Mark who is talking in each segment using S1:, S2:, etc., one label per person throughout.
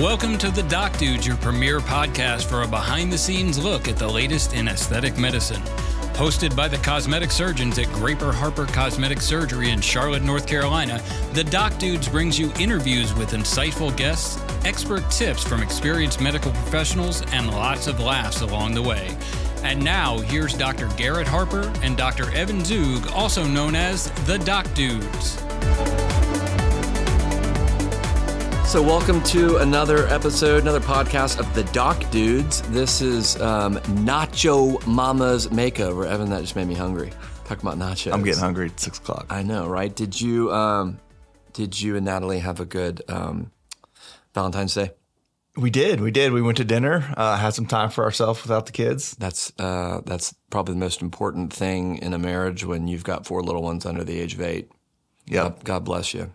S1: Welcome to The Doc Dudes, your premier podcast for a behind-the-scenes look at the latest in aesthetic medicine. Hosted by the cosmetic surgeons at Graper Harper Cosmetic Surgery in Charlotte, North Carolina, The Doc Dudes brings you interviews with insightful guests, expert tips from experienced medical professionals, and lots of laughs along the way. And now, here's Dr. Garrett Harper and Dr. Evon Zoog, also known as The Doc Dudes.
S2: So welcome to another episode, another podcast of The Doc Dudes. This is Nacho Mama's Makeover. Evan, that just made me hungry. Talking about nachos.
S3: I'm getting hungry at 6 o'clock.
S2: I know, right? Did you and Natalie have a good Valentine's Day?
S3: We did. We went to dinner, had some time for ourselves without the kids.
S2: That's probably the most important thing in a marriage when you've got 4 little ones under the age of 8.
S3: Yeah,
S2: God bless you.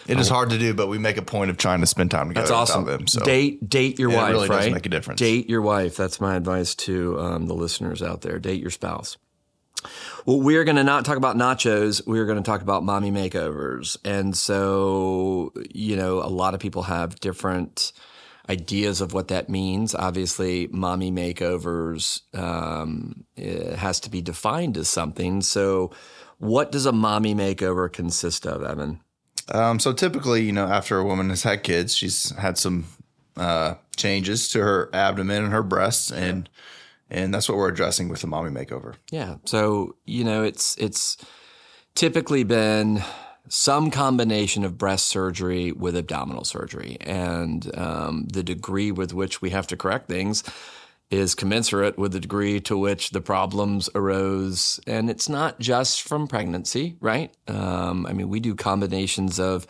S3: It is hard to do, but we make a point of trying to spend time together.
S2: That's awesome.
S3: Them, so.
S2: Date your wife,
S3: it really
S2: right?
S3: does make a difference.
S2: Date your wife. That's my advice to the listeners out there. Date your spouse. Well, we're going to not talk about nachos. We're going to talk about mommy makeovers. And so, a lot of people have different ideas of what that means. Obviously, mommy makeovers it has to be defined as something. So what does a mommy makeover consist of, Evan?
S3: So typically, after a woman has had kids, she's had some changes to her abdomen and her breasts, and that's what we're addressing with the mommy makeover.
S2: Yeah. So, it's typically been some combination of breast surgery with abdominal surgery, and the degree with which we have to correct things is commensurate with the degree to which the problems arose. And it's not just from pregnancy, right? We do combinations of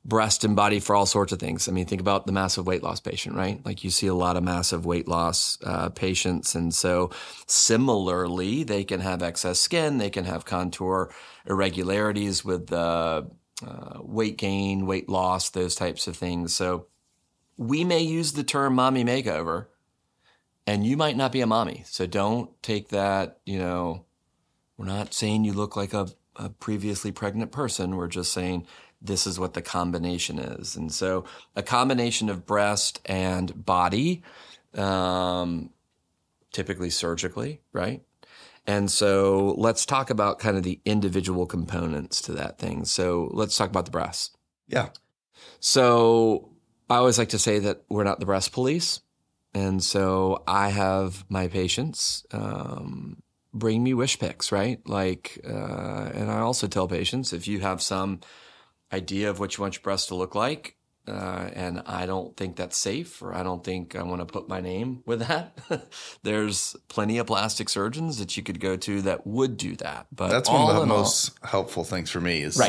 S2: breast and body for all sorts of things. Think about the massive weight loss patient, right? Like you see a lot of massive weight loss patients. And so similarly, they can have excess skin, they can have contour irregularities with weight gain, weight loss, those types of things. So we may use the term mommy makeover, and you might not be a mommy. So don't take that, we're not saying you look like a previously pregnant person. We're just saying this is what the combination is. And so a combination of breast and body, typically surgically, right? And so let's talk about kind of the individual components to that thing. So let's talk about the breasts.
S3: Yeah.
S2: So I always like to say that we're not the breast police. And so I have my patients bring me wish pics, right? And I also tell patients, if you have some idea of what you want your breasts to look like, and I don't think that's safe, or I don't think I want to put my name with that, there's plenty of plastic surgeons that you could go to that would do that. But
S3: that's one of the most helpful things for me is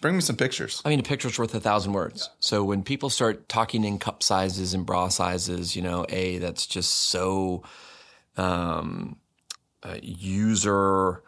S3: bring me some pictures.
S2: A picture's worth 1,000 words. Yeah. So when people start talking in cup sizes and bra sizes, that's just so user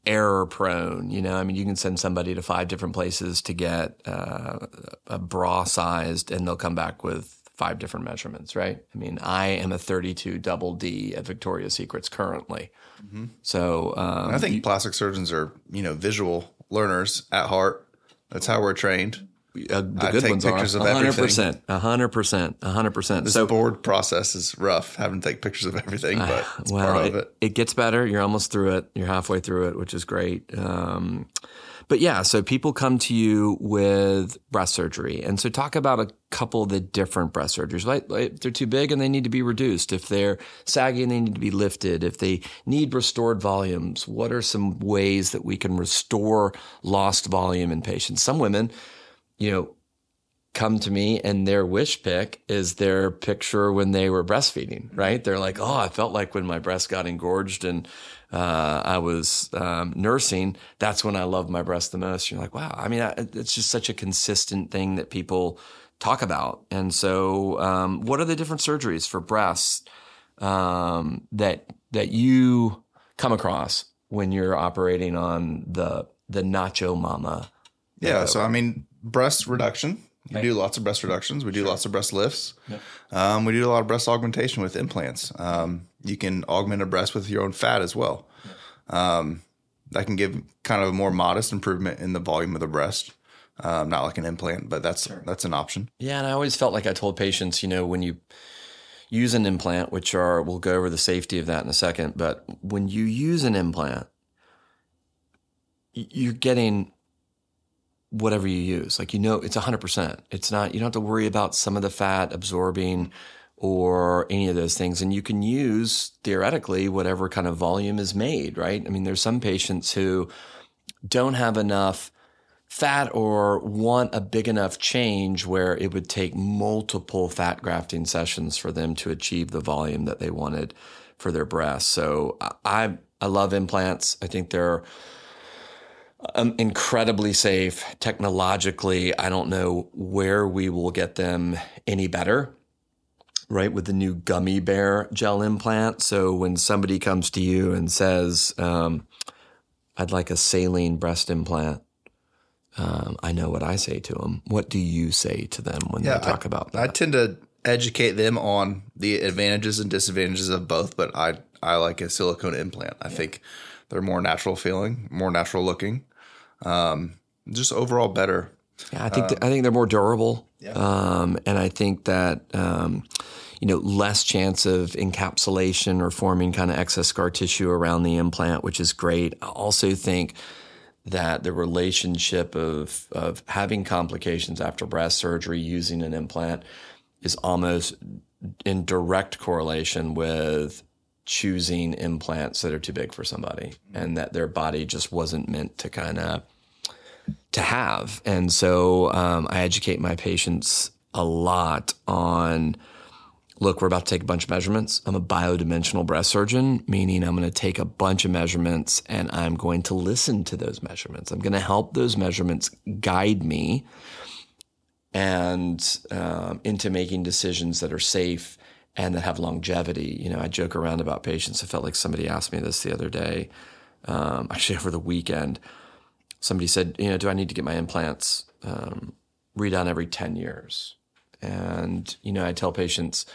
S2: error prone. You can send somebody to 5 different places to get a bra sized, and they'll come back with 5 different measurements, right? I am a 32 double D at Victoria's Secrets currently. Mm-hmm. So
S3: I think plastic surgeons are, visual learners at heart. That's how we're trained.
S2: The good ones are 100%, 100%.
S3: This board process is rough, having to take pictures of everything, but it's part of it.
S2: It gets better. You're almost through it. You're halfway through it, which is great. But yeah, so people come to you with breast surgery. And so talk about a couple of the different breast surgeries. Like if they're too big and they need to be reduced, if they're saggy and they need to be lifted, if they need restored volumes, what are some ways that we can restore lost volume in patients? Some women, come to me and their wish pic is their picture when they were breastfeeding, right? They're like, oh, I felt like when my breast got engorged and I was nursing, that's when I loved my breast the most. You're like, wow. It's just such a consistent thing that people talk about. And so what are the different surgeries for breasts that you come across when you're operating on the Nacho Mama?
S3: Yeah. So, breast reduction. We do lots of breast reductions. We do lots of breast lifts. Yep. We do a lot of breast augmentation with implants. You can augment a breast with your own fat as well. Yep. That can give kind of a more modest improvement in the volume of the breast. not like an implant, but that's an option.
S2: Yeah, and I always felt like I told patients, when you use an implant, we'll go over the safety of that in a second, but when you use an implant, you're getting whatever you use. Like, it's 100%. It's not, you don't have to worry about some of the fat absorbing or any of those things. And you can use, theoretically, whatever kind of volume is made, right? I mean, there's some patients who don't have enough fat or want a big enough change where it would take multiple fat grafting sessions for them to achieve the volume that they wanted for their breasts. So I love implants. I think they're incredibly safe. Technologically, I don't know where we will get them any better, right, with the new gummy bear gel implant. So when somebody comes to you and says, I'd like a saline breast implant, I know what I say to them. What do you say to them when they talk about that?
S3: I tend to educate them on the advantages and disadvantages of both, but I like a silicone implant. I think they're more natural feeling, more natural looking, just overall better.
S2: Yeah, I think they're more durable, and I think that less chance of encapsulation or forming kind of excess scar tissue around the implant, which is great. I also think that the relationship of having complications after breast surgery using an implant is almost in direct correlation with choosing implants that are too big for somebody and that their body just wasn't meant to have. And so I educate my patients a lot on, look, we're about to take a bunch of measurements. I'm a biodimensional breast surgeon, meaning I'm going to take a bunch of measurements and I'm going to listen to those measurements. I'm going to help those measurements guide me and into making decisions that are safe and that have longevity. I joke around about patients. I felt like somebody asked me this the other day, actually over the weekend. Somebody said, do I need to get my implants redone every 10 years? And, I tell patients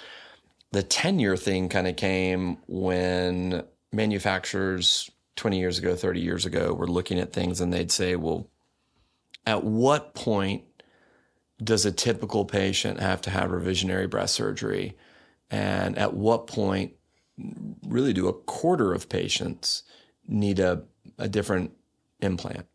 S2: the 10-year thing kind of came when manufacturers 20 years ago, 30 years ago were looking at things and they'd say, well, at what point does a typical patient have to have revisionary breast surgery? And at what point really do a quarter of patients need a different implant?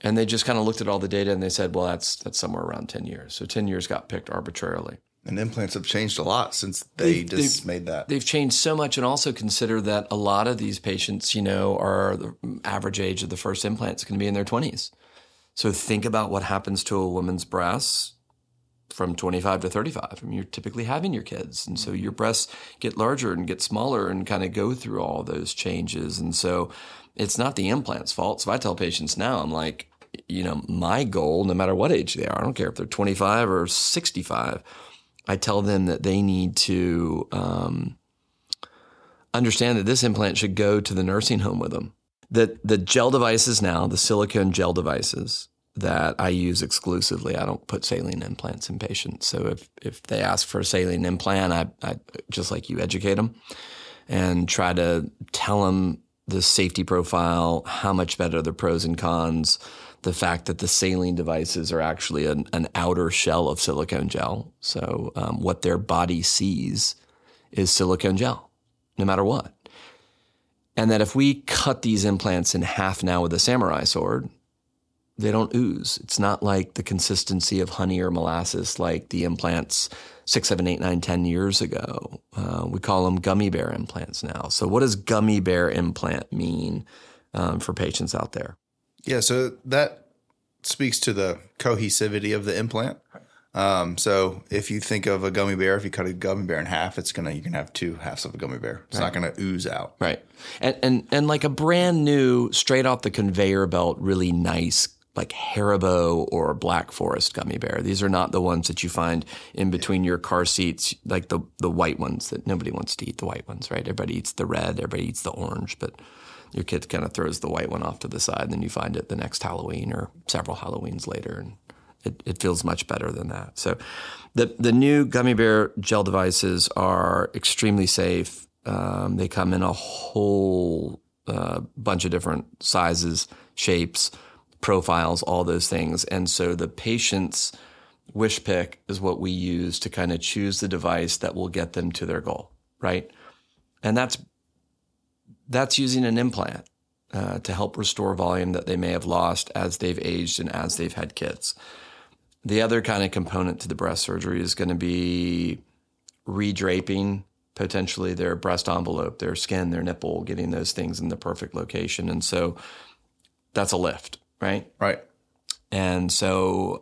S2: And they just kind of looked at all the data and they said, well, that's somewhere around 10 years. So 10 years got picked arbitrarily.
S3: And implants have changed a lot since they've made that.
S2: They've changed so much, and also consider that a lot of these patients, are the average age of the first implant is going to be in their 20s. So think about what happens to a woman's breasts from 25 to 35. I mean, you're typically having your kids. And so your breasts get larger and get smaller and kind of go through all those changes. And so it's not the implant's fault. So I tell patients now, I'm like, my goal, no matter what age they are, I don't care if they're 25 or 65, I tell them that they need to understand that this implant should go to the nursing home with them. The gel devices now, the silicone gel devices that I use exclusively, I don't put saline implants in patients. So if they ask for a saline implant, I just like you, educate them and try to tell them the safety profile, how much better the pros and cons, the fact that the saline devices are actually an outer shell of silicone gel. So what their body sees is silicone gel, no matter what. And that if we cut these implants in half now with a samurai sword, they don't ooze. It's not like the consistency of honey or molasses like the implants 6, 7, 8, 9, 10 years ago. We call them gummy bear implants now. So what does gummy bear implant mean for patients out there?
S3: Yeah, so that speaks to the cohesivity of the implant. So if you think of a gummy bear, if you cut a gummy bear in half, you can have two halves of a gummy bear. It's not going to ooze out.
S2: Right. And like a brand new, straight off the conveyor belt, really nice, like Haribo or Black Forest gummy bear. These are not the ones that you find in between your car seats, like the white ones that nobody wants to eat, the white ones, right? Everybody eats the red, everybody eats the orange, but your kid kind of throws the white one off to the side, and then you find it the next Halloween or several Halloweens later, and it feels much better than that. So the new gummy bear gel devices are extremely safe. They come in a whole bunch of different sizes, shapes, profiles, all those things. And so the patient's wish pick is what we use to kind of choose the device that will get them to their goal, right? And that's using an implant to help restore volume that they may have lost as they've aged and as they've had kids. The other kind of component to the breast surgery is going to be redraping potentially their breast envelope, their skin, their nipple, getting those things in the perfect location. And so that's a lift, right?
S3: Right.
S2: And so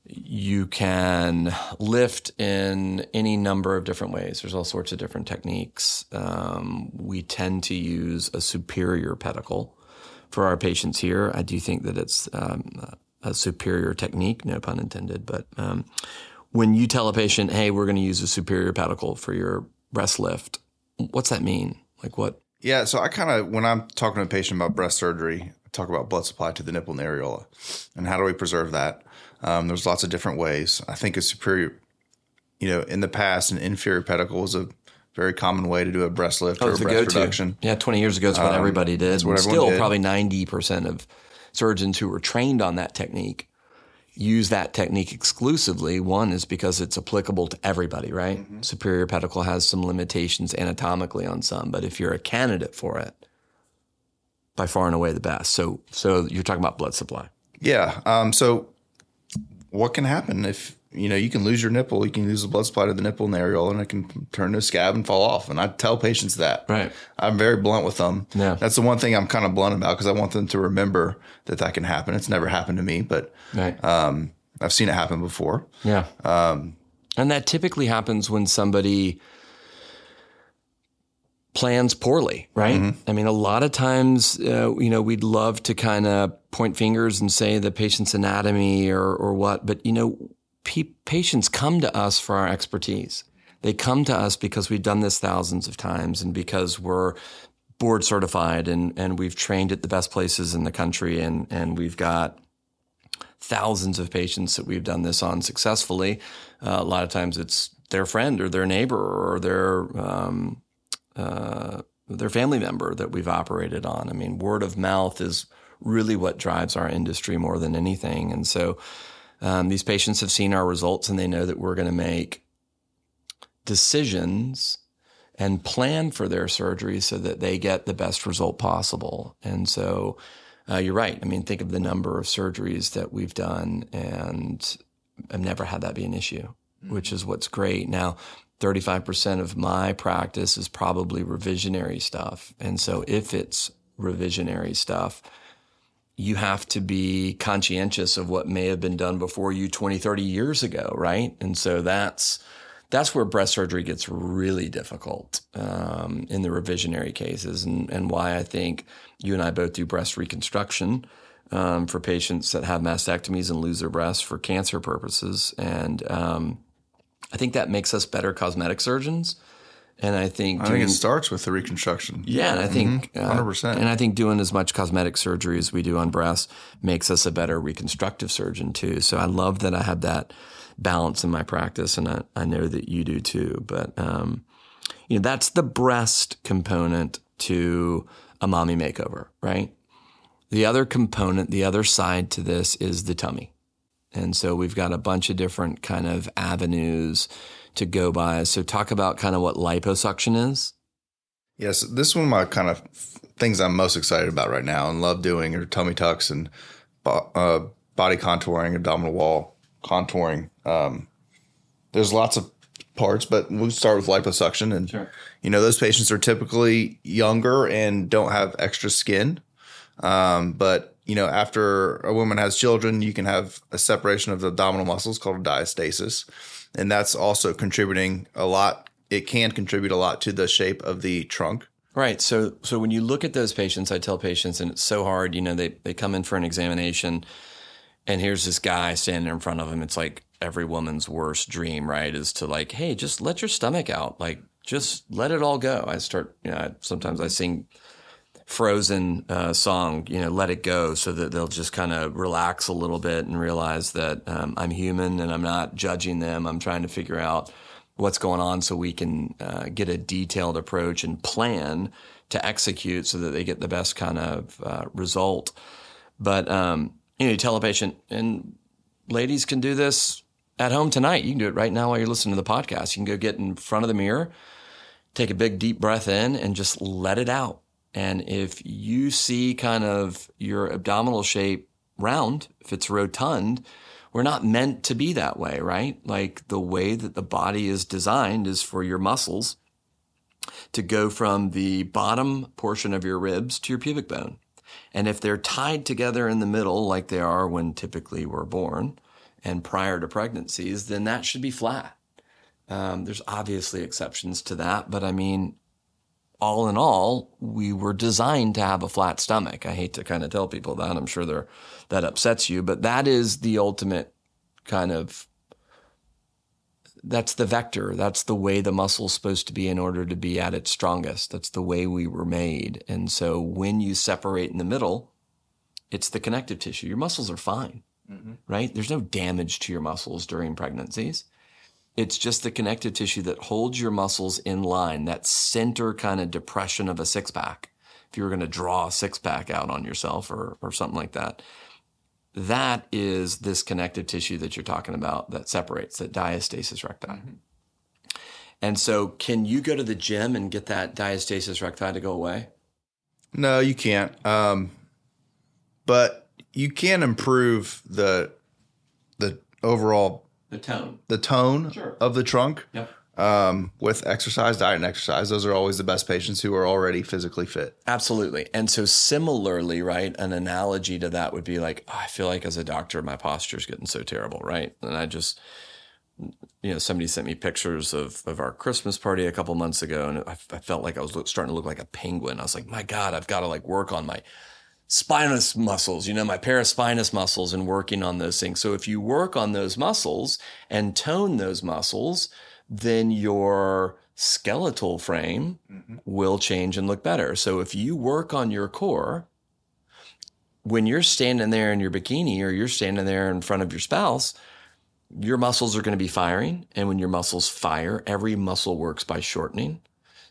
S2: you can lift in any number of different ways. There's all sorts of different techniques. We tend to use a superior pedicle for our patients here. I do think that it's a superior technique, no pun intended. But when you tell a patient, hey, we're going to use a superior pedicle for your breast lift, what's that mean? Like what?
S3: Yeah, so I kind of, when I'm talking to a patient about breast surgery, I talk about blood supply to the nipple and the areola and how do we preserve that. There's lots of different ways. I think a superior, in the past, an inferior pedicle was a very common way to do a breast lift or a breast reduction.
S2: Yeah, 20 years ago, it's what everybody did.
S3: That's what
S2: Still,
S3: did.
S2: Probably 90% of surgeons who were trained on that technique use that technique exclusively. One is because it's applicable to everybody, right? Mm-hmm. Superior pedicle has some limitations anatomically on some, but if you're a candidate for it, by far and away the best. So you're talking about blood supply.
S3: Yeah. So what can happen if, you can lose your nipple, you can lose the blood supply to the nipple and the areola, and it can turn to a scab and fall off. And I tell patients that.
S2: Right.
S3: I'm very blunt with them.
S2: Yeah.
S3: That's the one thing I'm kind of blunt about because I want them to remember that can happen. It's never happened to me, but
S2: right.
S3: I've seen it happen before.
S2: Yeah. And that typically happens when somebody plans poorly, right? Mm-hmm. I mean, a lot of times, we'd love to kind of point fingers and say the patient's anatomy or what, but patients come to us for our expertise. They come to us because we've done this thousands of times and because we're board certified and we've trained at the best places in the country and we've got thousands of patients that we've done this on successfully. A lot of times it's their friend or their neighbor or their family member that we've operated on. I mean, word of mouth is really what drives our industry more than anything. And so these patients have seen our results and they know that we're going to make decisions and plan for their surgery so that they get the best result possible. And so you're right. I mean, think of the number of surgeries that we've done and I've never had that be an issue, which is what's great. Now, 35% of my practice is probably revisionary stuff. And so if it's revisionary stuff, you have to be conscientious of what may have been done before you 20, 30 years ago, right? And so that's where breast surgery gets really difficult in the revisionary cases and why I think you and I both do breast reconstruction for patients that have mastectomies and lose their breasts for cancer purposes. And I think that makes us better cosmetic surgeons. And I think
S3: it starts with the reconstruction.
S2: Yeah, and I think
S3: 100%.
S2: And I think doing as much cosmetic surgery as we do on breasts makes us a better reconstructive surgeon too. So I love that I have that balance in my practice, and I know that you do too. But that's the breast component to a mommy makeover, right? The other component, the other side to this is the tummy. And so we've got a bunch of different kind of avenues to go by. So talk about kind of what liposuction is.
S3: Yes, this is one of my kind of things I'm most excited about right now and love doing are tummy tucks and body contouring, abdominal wall contouring. There's lots of parts, but we'll start with liposuction. And,
S2: sure.
S3: Those patients are typically younger and don't have extra skin. But after a woman has children, you can have a separation of the abdominal muscles called diastasis. And that's also contributing a lot. It can contribute a lot to the shape of the trunk.
S2: Right. So when you look at those patients, I tell patients, and it's so hard, they come in for an examination and here's this guy standing in front of them. It's like every woman's worst dream, right? Is to like, hey, just let your stomach out. Like, just let it all go. I start, sometimes I sing Frozen song, let it go, so that they'll just kind of relax a little bit and realize that I'm human and I'm not judging them. I'm trying to figure out what's going on so we can get a detailed approach and plan to execute so that they get the best kind of result. But, you tell a patient, and ladies can do this at home tonight. You can do it right now while you're listening to the podcast. You can go get in front of the mirror, take a big deep breath in, and just let it out. And if you see kind of your abdominal shape round, if it's rotund, we're not meant to be that way, right? Like the way that the body is designed is for your muscles to go from the bottom portion of your ribs to your pubic bone. And if they're tied together in the middle, like they are when typically we're born and prior to pregnancies, then that should be flat. There's obviously exceptions to that, but I mean, all in all, we were designed to have a flat stomach. I hate to kind of tell people that. I'm sure that upsets you, but that is the ultimate kind of, that's the vector. That's the way the muscle's supposed to be in order to be at its strongest. That's the way we were made. And so when you separate in the middle, it's the connective tissue. Your muscles are fine, right? There's no damage to your muscles during pregnancies. It's just the connective tissue that holds your muscles in line, that center kind of depression of a six-pack. If you were going to draw a six-pack out on yourself or something like that, that is this connective tissue that you're talking about that separates, that diastasis recti. And so can you go to the gym and get that diastasis recti to go away?
S3: No, you can't. But you can improve the overall the tone
S2: Sure.
S3: of the trunk.
S2: Yep.
S3: With exercise, diet and exercise. Those are always the best patients who are already physically fit.
S2: Absolutely. And so similarly, right, an analogy to that would be like, I feel like as a doctor, my posture's getting so terrible, right? And I just, somebody sent me pictures of our Christmas party a couple months ago, and I felt like I was starting to look like a penguin. I was like, my God, I've got to like work on my spinous muscles, my paraspinous muscles, and working on those things. So if you work on those muscles and tone those muscles, then your skeletal frame will change and look better. So if you work on your core, when you're standing there in your bikini or you're standing there in front of your spouse, your muscles are going to be firing. And when your muscles fire, every muscle works by shortening.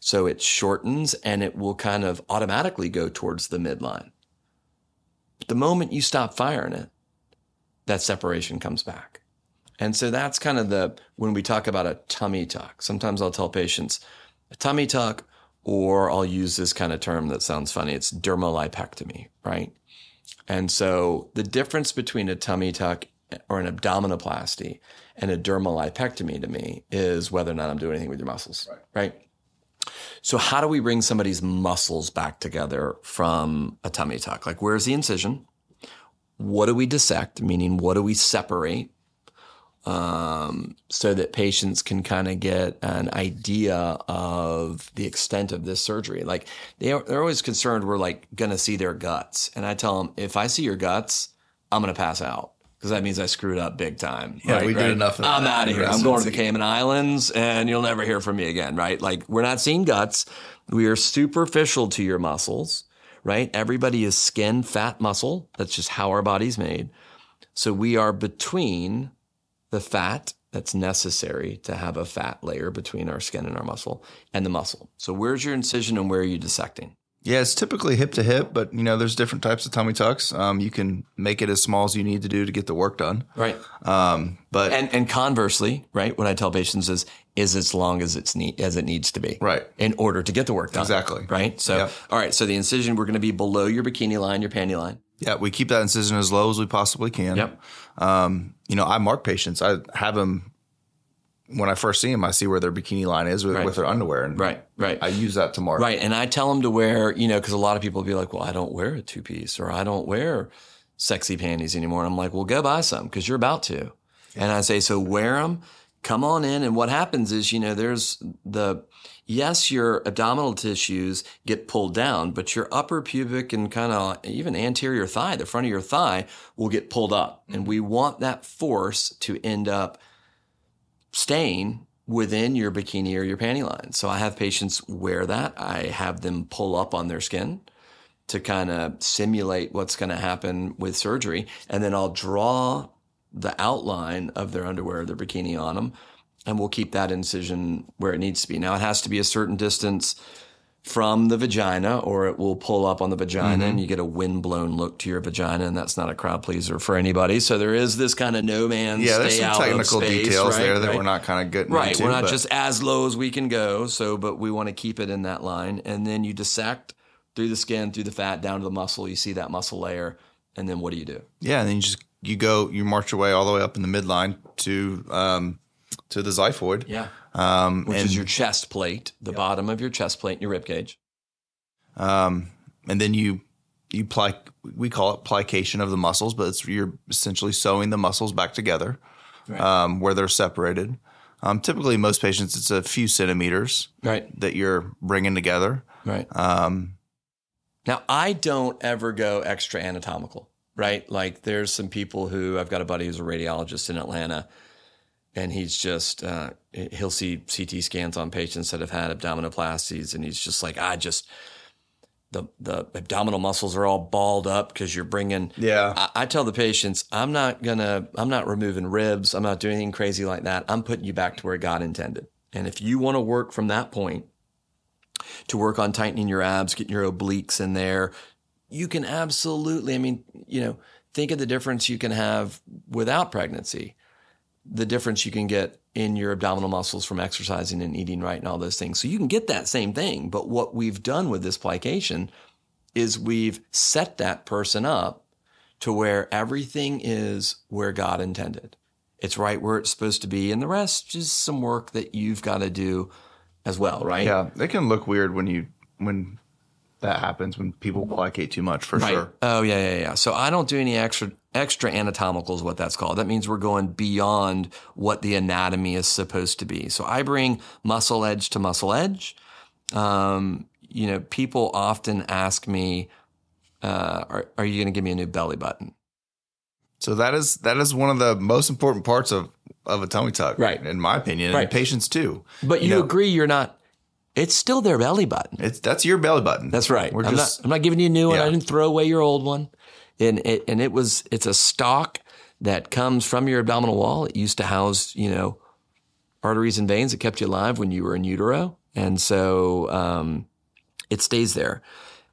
S2: So it shortens and it will kind of automatically go towards the midline. But the moment you stop firing it, that separation comes back. And so that's kind of when we talk about a tummy tuck, sometimes I'll tell patients a tummy tuck, or I'll use this kind of term that sounds funny. It's dermalipectomy, right? And so the difference between a tummy tuck or an abdominoplasty and a dermalipectomy to me is whether or not I'm doing anything with your muscles, right? So how do we bring somebody's muscles back together from a tummy tuck? Like, where's the incision? What do we dissect? Meaning, what do we separate? So that patients can kind of get an idea of the extent of this surgery. Like they're always concerned we're like going to see their guts. And I tell them, if I see your guts, I'm going to pass out because that means I screwed up big time.
S3: Yeah, we did enough of that.
S2: I'm out of here. I'm going to the Cayman Islands and you'll never hear from me again, right? Like we're not seeing guts. We are superficial to your muscles, right? Everybody is skin, fat, muscle. That's just how our body's made. So we are between the fat that's necessary to have a fat layer between our skin and our muscle and the muscle. So where's your incision and where are you dissecting?
S3: Yeah, it's typically hip to hip, but there's different types of tummy tucks. You can make it as small as you need to do to get the work done.
S2: Right.
S3: But
S2: and conversely, right, what I tell patients is as long as it needs to be.
S3: Right.
S2: In order to get the work done.
S3: Exactly.
S2: Right. So, All right. So the incision, we're going to be below your bikini line, your panty line.
S3: Yeah, we keep that incision as low as we possibly can.
S2: Yep.
S3: I mark patients. I have them when I first see them. I see where their bikini line is with their underwear, and
S2: right.
S3: I use that to mark.
S2: Right, and I tell them to wear, because a lot of people will be like, "Well, I don't wear a two-piece, or I don't wear sexy panties anymore." And I'm like, "Well, go buy some because you're about to." Yeah. And I say, "So wear them. Come on in." And what happens is, there's yes, your abdominal tissues get pulled down, but your upper pubic and kind of even anterior thigh, the front of your thigh, will get pulled up. Mm-hmm. And we want that force to end up staying within your bikini or your panty line. So I have patients wear that. I have them pull up on their skin to kind of simulate what's going to happen with surgery. And then I'll draw the outline of their underwear, their bikini on them, and we'll keep that incision where it needs to be. Now, it has to be a certain distance from the vagina, or it will pull up on the vagina and you get a windblown look to your vagina, and that's not a crowd pleaser for anybody. So there is this kind of no man's
S3: there's some technical details there that
S2: right?
S3: we're not kind of getting
S2: right.
S3: into.
S2: We're not just as low as we can go, but we want to keep it in that line. And then you dissect through the skin, through the fat, down to the muscle. You see that muscle layer, and then what do you do?
S3: Yeah, and then you march your way all the way up in the midline to the xiphoid.
S2: Yeah. Which is your chest plate, the bottom of your chest plate and your rib cage.
S3: And then you we call it plication of the muscles, but you're essentially sewing the muscles back together, where they're separated. Typically, most patients, it's a few centimeters that you're bringing together.
S2: Right. Now, I don't ever go extra anatomical, right? Like there's some people who, I've got a buddy who's a radiologist in Atlanta, and he's just, he'll see CT scans on patients that have had abdominoplasties, and he's just like, the abdominal muscles are all balled up because you're bringing.
S3: Yeah.
S2: I tell the patients, I'm not removing ribs. I'm not doing anything crazy like that. I'm putting you back to where God intended. And if you want to work from that point to work on tightening your abs, getting your obliques in there, you can absolutely, think of the difference you can have without pregnancy. The difference you can get in your abdominal muscles from exercising and eating right and all those things. So you can get that same thing. But what we've done with this plication is we've set that person up to where everything is where God intended. It's right where it's supposed to be. And the rest is some work that you've got to do as well, right?
S3: Yeah. It can look weird when that happens, when people plicate too much, for sure.
S2: Oh, yeah. So I don't do any extra anatomical is what that's called. That means we're going beyond what the anatomy is supposed to be. So I bring muscle edge to muscle edge. People often ask me, are you going to give me a new belly button?
S3: So that is one of the most important parts of a tummy tuck,
S2: right?
S3: In my opinion, and patients too.
S2: But you agree you're not. It's still their belly button.
S3: That's your belly button.
S2: That's right. I'm not giving you a new one. I didn't throw away your old one. And it's a stock that comes from your abdominal wall. It used to house, arteries and veins that kept you alive when you were in utero. And so it stays there.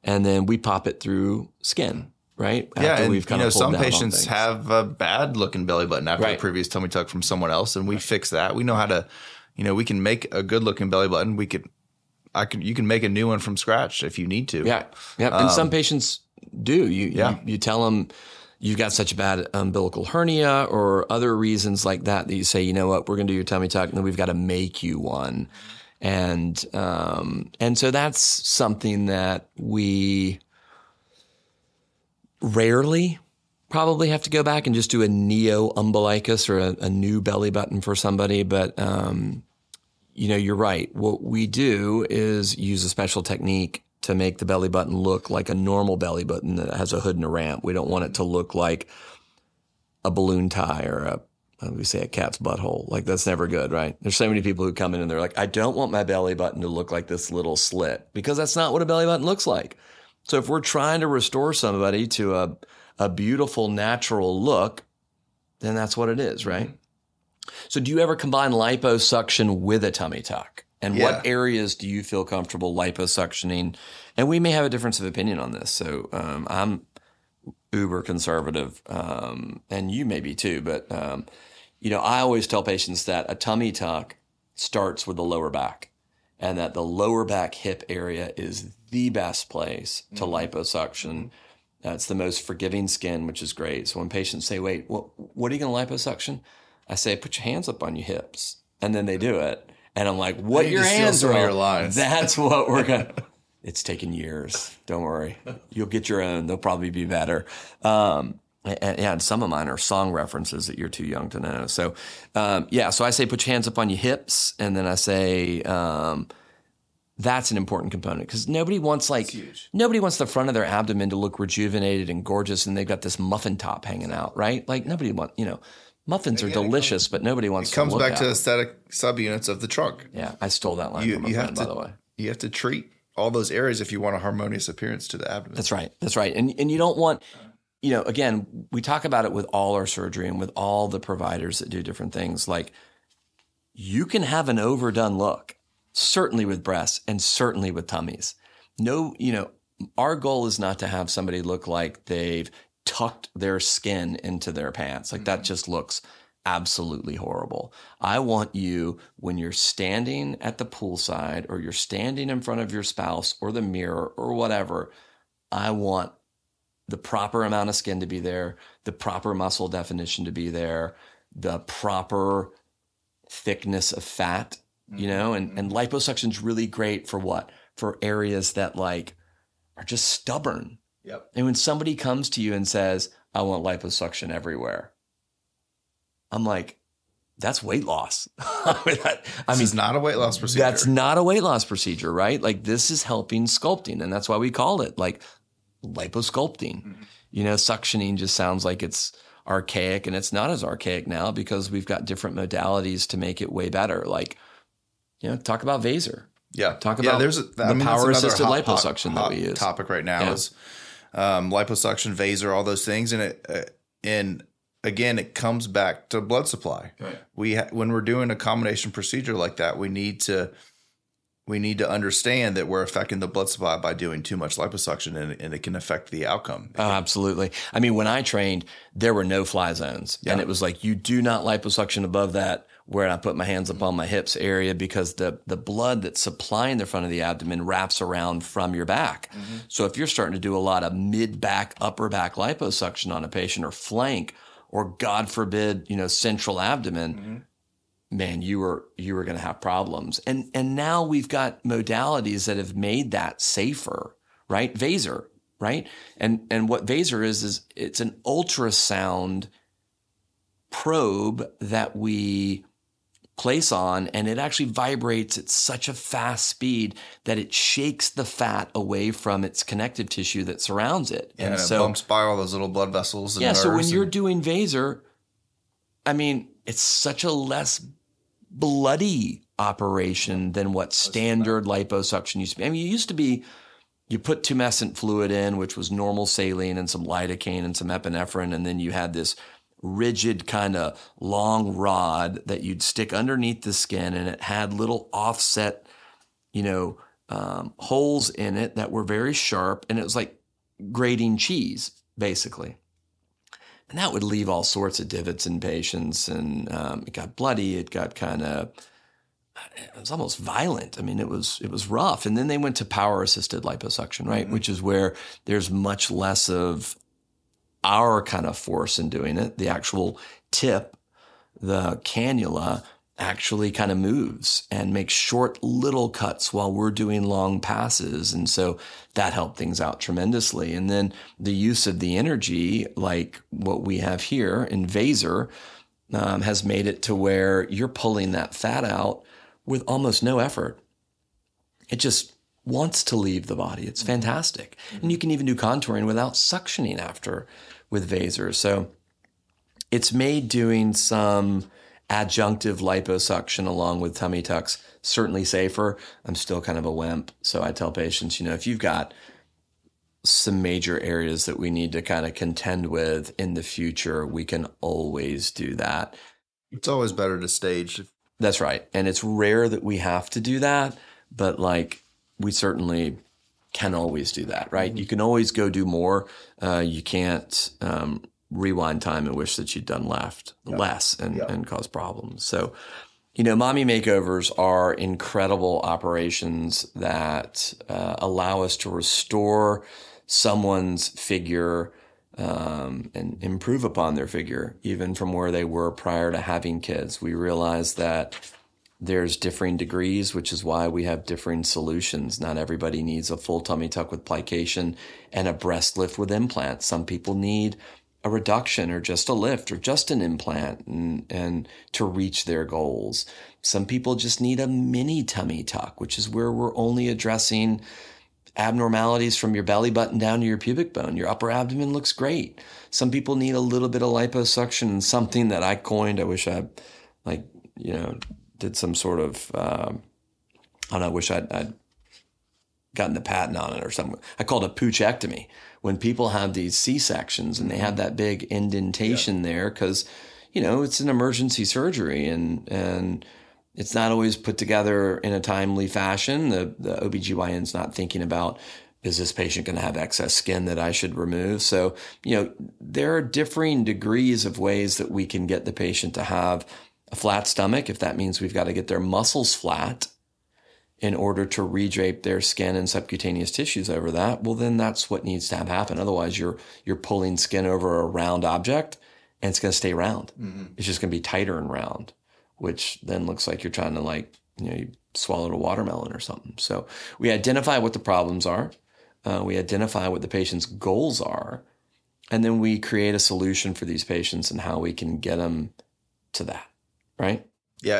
S2: And then we pop it through skin, right?
S3: After we've kind of some patients have a bad looking belly button after a previous tummy tuck from someone else, and we fix that. We know how to, we can make a good looking belly button. You can make a new one from scratch if you need to.
S2: Yeah. And some patients do. You tell them you've got such a bad umbilical hernia or other reasons like that you say, you know what, we're going to do your tummy tuck, and then we've got to make you one. And so that's something that we rarely probably have to go back and just do a neo umbilicus or a new belly button for somebody. But, you're right. What we do is use a special technique to make the belly button look like a normal belly button that has a hood and a ramp. We don't want it to look like a balloon tie or a cat's butthole. Like, that's never good, right? There's so many people who come in and they're like, I don't want my belly button to look like this little slit, because that's not what a belly button looks like. So if we're trying to restore somebody to a beautiful, natural look, then that's what it is, right? So do you ever combine liposuction with a tummy tuck? And what areas do you feel comfortable liposuctioning? And we may have a difference of opinion on this. So I'm uber conservative, and you may be too. But, I always tell patients that a tummy tuck starts with the lower back, and that the lower back hip area is the best place to liposuction. It's the most forgiving skin, which is great. So when patients say, wait, what are you going to liposuction? I say, put your hands up on your hips. And then they do it. And I'm like, what your hands are on?
S3: Your lines.
S2: That's what we're going to. It's taken years. Don't worry. You'll get your own. They'll probably be better. And some of mine are song references that you're too young to know. So, so I say, put your hands up on your hips. And then I say, that's an important component, because nobody wants the front of their abdomen to look rejuvenated and gorgeous, and they've got this muffin top hanging out, right? Like, nobody wants, muffins are delicious, but nobody wants to look at.
S3: It comes back to aesthetic subunits of the trunk.
S2: Yeah, I stole that line from a friend, by the way.
S3: You have to treat all those areas if you want a harmonious appearance to the abdomen.
S2: That's right. And you don't want, again, we talk about it with all our surgery and with all the providers that do different things. Like, you can have an overdone look, certainly with breasts and certainly with tummies. No, our goal is not to have somebody look like they've tucked their skin into their pants. Like that just looks absolutely horrible. I want you, when you're standing at the poolside or you're standing in front of your spouse or the mirror or whatever, I want the proper amount of skin to be there, the proper muscle definition to be there, the proper thickness of fat, and liposuction is really great for what? For areas that like are just stubborn.
S3: Yep.
S2: And when somebody comes to you and says, I want liposuction everywhere, I'm like, that's weight loss.
S3: This is not a weight loss procedure.
S2: That's not a weight loss procedure, right? Like this is helping sculpting. And that's why we call it like liposculpting. Suctioning just sounds like it's archaic, and it's not as archaic now because we've got different modalities to make it way better. Like, talk about Vaser.
S3: Yeah.
S2: Talk about the power assisted liposuction that we use.
S3: Topic right now is liposuction, Vaser, all those things. And again, it comes back to blood supply. Right. When we're doing a combination procedure like that, we need to understand that we're affecting the blood supply by doing too much liposuction, and it can affect the outcome.
S2: Oh, absolutely. I mean, when I trained, there were no fly zones, and it was like, you do not liposuction above that, where I put my hands up on my hips area, because the blood that's supplying the front of the abdomen wraps around from your back. Mm-hmm. So if you're starting to do a lot of mid-back, upper back liposuction on a patient, or flank, or God forbid, central abdomen, man, you were going to have problems. And now we've got modalities that have made that safer, right? Vaser, right? And what Vaser is it's an ultrasound probe that we place on, and it actually vibrates at such a fast speed that it shakes the fat away from its connective tissue that surrounds it.
S3: And so, it bumps by all those little blood vessels. And
S2: so when you're doing Vaser, I mean, it's such a less bloody operation than what standard liposuction used to be. I mean, you put tumescent fluid in, which was normal saline and some lidocaine and some epinephrine, and then you had this rigid kind of long rod that you'd stick underneath the skin, and it had little offset, holes in it that were very sharp, and it was like grating cheese, basically. And that would leave all sorts of divots in patients, and it got bloody. It got it was almost violent. I mean, it was rough. And then they went to power-assisted liposuction, right? Mm-hmm. Which is where there's much less of our kind of force in doing it. The actual tip, the cannula, actually kind of moves and makes short little cuts while we're doing long passes. And so that helped things out tremendously. And then the use of the energy, like what we have here in Vaser, has made it to where you're pulling that fat out with almost no effort. It just wants to leave the body. It's fantastic. And you can even do contouring without suctioning after with Vaser. So it's made doing some adjunctive liposuction along with tummy tucks certainly safer. I'm still kind of a wimp. So I tell patients, if you've got some major areas that we need to kind of contend with in the future, we can always do that.
S3: It's always better to stage.
S2: That's right. And it's rare that we have to do that, but we certainly can always do that, right? Mm-hmm. You can always go do more. You can't rewind time and wish that you'd done less and cause problems. So, mommy makeovers are incredible operations that allow us to restore someone's figure and improve upon their figure, even from where they were prior to having kids. We realize that there's differing degrees, which is why we have differing solutions. Not everybody needs a full tummy tuck with plication and a breast lift with implants. Some people need a reduction or just a lift or just an implant and to reach their goals. Some people just need a mini tummy tuck, which is where we're only addressing abnormalities from your belly button down to your pubic bone. Your upper abdomen looks great. Some people need a little bit of liposuction, and something that I coined. I wish I did some sort of, I wish I'd gotten the patent on it or something. I called it a poochectomy. When people have these C-sections and they have that big indentation there, because, it's an emergency surgery, and It's not always put together in a timely fashion. The OBGYN's not thinking about, is this patient going to have excess skin that I should remove? So, there are differing degrees of ways that we can get the patient to have a flat stomach. If that means we've got to get their muscles flat in order to redrape their skin and subcutaneous tissues over that, well, then that's what needs to happen. Otherwise, you're pulling skin over a round object and it's going to stay round. Mm-hmm. It's just going to be tighter and round, which then looks like you're trying to you swallowed a watermelon or something. So we identify what the problems are. We identify what the patient's goals are, and then we create a solution for these patients and how we can get them to that, right?
S3: Yeah,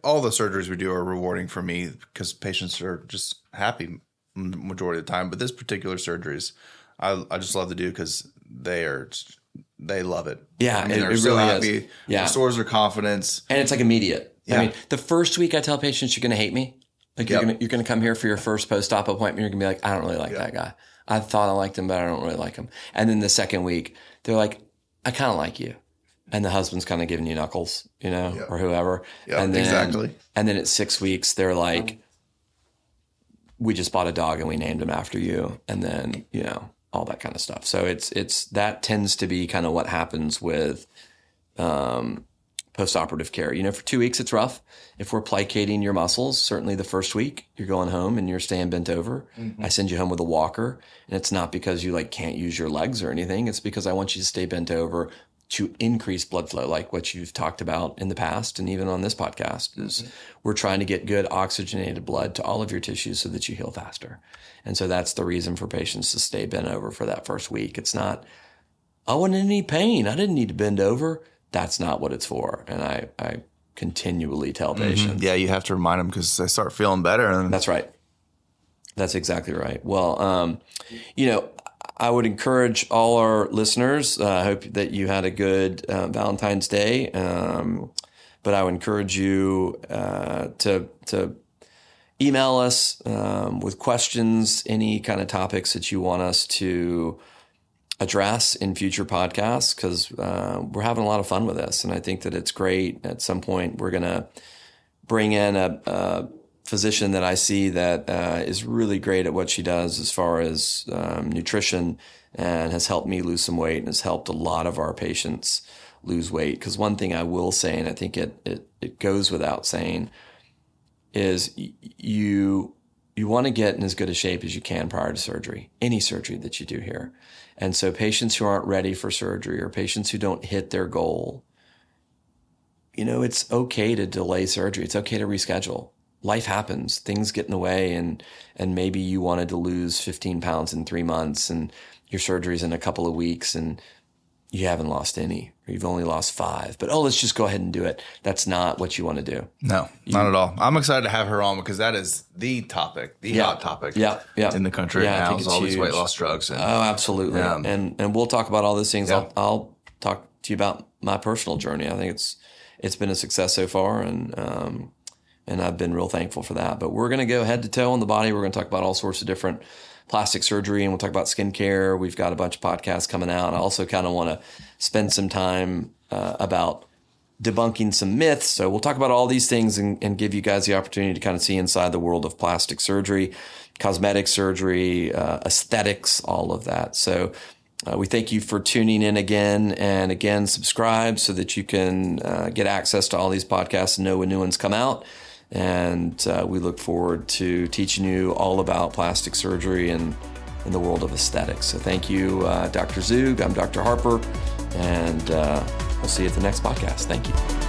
S3: all the surgeries we do are rewarding for me because patients are just happy majority of the time. But this particular surgeries, I just love to do because they love it.
S2: Yeah,
S3: they're
S2: it
S3: so
S2: really
S3: happy.
S2: is. Yeah,
S3: it restores their confidence,
S2: and it's like immediate.
S3: Yeah.
S2: I mean, the first week I tell patients you're going to hate me. Like you're gonna come here for your first post-op appointment. You're gonna be like, I don't really like that guy. I thought I liked him, but I don't really like him. And then the second week, they're like, I kind of like you. And the husband's kind of giving you knuckles, or whoever.
S3: Yeah,
S2: and then,
S3: exactly.
S2: And then at 6 weeks, they're like, we just bought a dog and we named him after you. And then, all that kind of stuff. So it's that tends to be kind of what happens with post-operative care. For 2 weeks, it's rough. If we're plicating your muscles, certainly the first week, you're going home and you're staying bent over. Mm-hmm. I send you home with a walker, and it's not because you can't use your legs or anything. It's because I want you to stay bent over to increase blood flow, like what you've talked about in the past and even on this podcast. Is we're trying to get good oxygenated blood to all of your tissues so that you heal faster. And so that's the reason for patients to stay bent over for that first week. It's not, I wasn't in any pain. I didn't need to bend over. That's not what it's for. And I continually tell patients.
S3: Yeah, you have to remind them because they start feeling better.
S2: That's right. That's exactly right. Well, I would encourage all our listeners, I hope that you had a good Valentine's Day, but I would encourage you to email us with questions, any kind of topics that you want us to address in future podcasts, because we're having a lot of fun with this. And I think that it's great. At some point, we're going to bring in a physician that I see that is really great at what she does as far as nutrition, and has helped me lose some weight and has helped a lot of our patients lose weight. Because one thing I will say, and I think it goes without saying, is you want to get in as good a shape as you can prior to surgery, any surgery that you do here. And so patients who aren't ready for surgery or patients who don't hit their goal, it's okay to delay surgery. It's okay to reschedule. Life happens. Things get in the way, and maybe you wanted to lose 15 pounds in 3 months and your surgery's in a couple of weeks and you haven't lost any, or you've only lost 5, but let's just go ahead and do it. That's not what you want to do.
S3: No, not at all. I'm excited to have her on because that is the topic, hot topic in the country right now, is all these weight loss drugs.
S2: Absolutely. And we'll talk about all those things. Yeah. I'll talk to you about my personal journey. I think it's been a success so far, and I've been real thankful for that. But we're going to go head to toe on the body. We're going to talk about all sorts of different plastic surgery, and we'll talk about skincare. We've got a bunch of podcasts coming out. I also kind of want to spend some time about debunking some myths. So we'll talk about all these things and give you guys the opportunity to kind of see inside the world of plastic surgery, cosmetic surgery, aesthetics, all of that. So we thank you for tuning in again, and again, subscribe so that you can get access to all these podcasts and know when new ones come out. And we look forward to teaching you all about plastic surgery and in the world of aesthetics. So thank you, Dr. Zoog. I'm Dr. Harper, and we'll see you at the next podcast. Thank you.